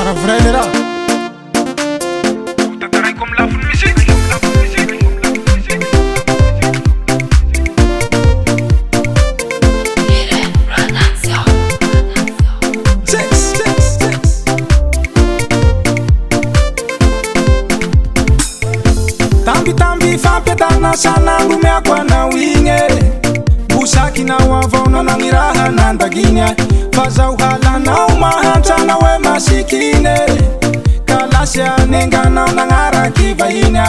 Sara vrai les rats. T'as comme la musique. Tambi fampiatana sanandro miako anao igny Bosaky nao avaona nagny raha nandaginy Fa zaho halanao mahantrana hoe masikiny Ka lasy anenganao nagnaraky vahiny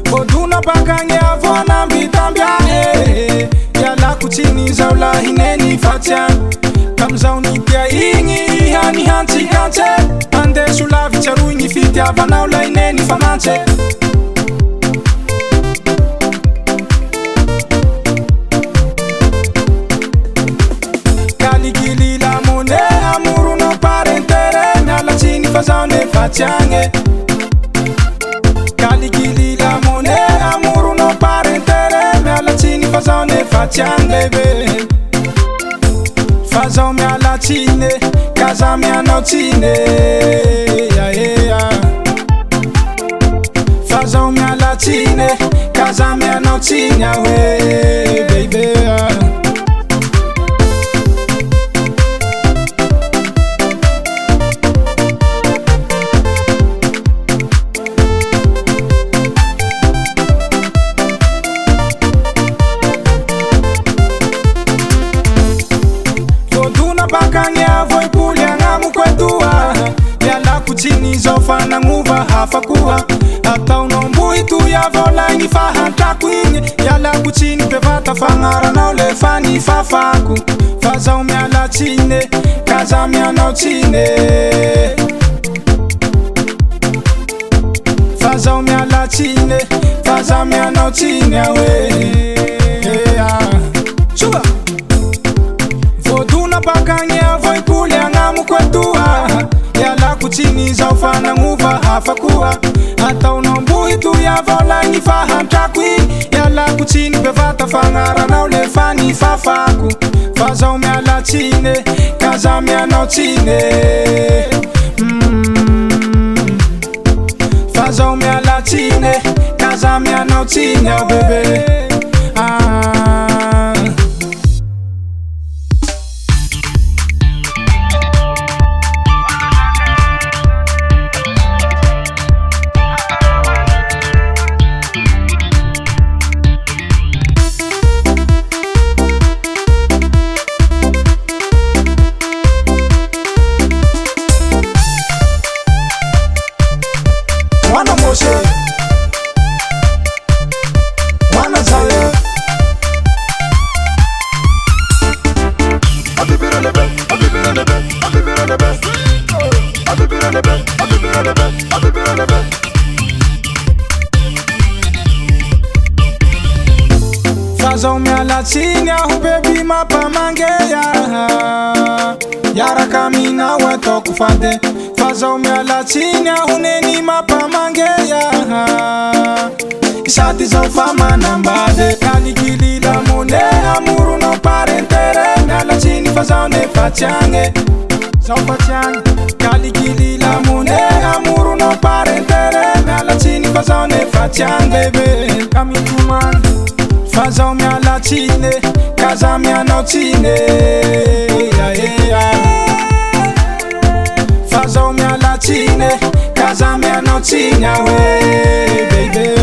Vodona bakagny avoana ambitamby Ialako tsiny zao lahineny fatsiany Kamizao nitia igny hanihantsikantsy Andeso lavitsy aroy gny fitiavanao lahineny famantsy Fazao ne fatiange Kaligili la mone amuru no parentere Me alla cini fazao ne fatiange be Fazao me alla cine Casa me ano cine Fazao me alla cine Casa me ano cine baby Bakanya voi pulia ngamu kwetua Yala kuchini zofa na nguva hafa kuha Hata unombu itu ya vola ngi fahanta kwinye Yala kuchini pevata fangara na ule fani fafaku Faza umiala chine, kaza miano chine Faza umiala chine, faza miano chine Suga Voduna bakanya voi kulia ngamu kwetua Yala kuchini zofa na nguva hafa kuha Hata unombu itu ya vola ngi fahanta kwinye Yala kuchini pevata fangara na ule fani fafaku Faza umiala chine, kaza miano chine Faza umiala chine, kaza miano chine bebe Wana Moshe, Wana Zaya Fazao miala chini ahu baby mapa mangeya Yara kamina weto kufade Fazao miala chini ahu neni mapa mangeya Isati zao fama nambade Kaligili la mone amuru no parentere Miala chini fazao ne fatiange Zao fatiange Kaligili la mone amuru no parentere Miala chini fazao ne fatiange be Kamituman Fazao miala chine, kaza miano chine Fazao miala chine, kaza miano chine baby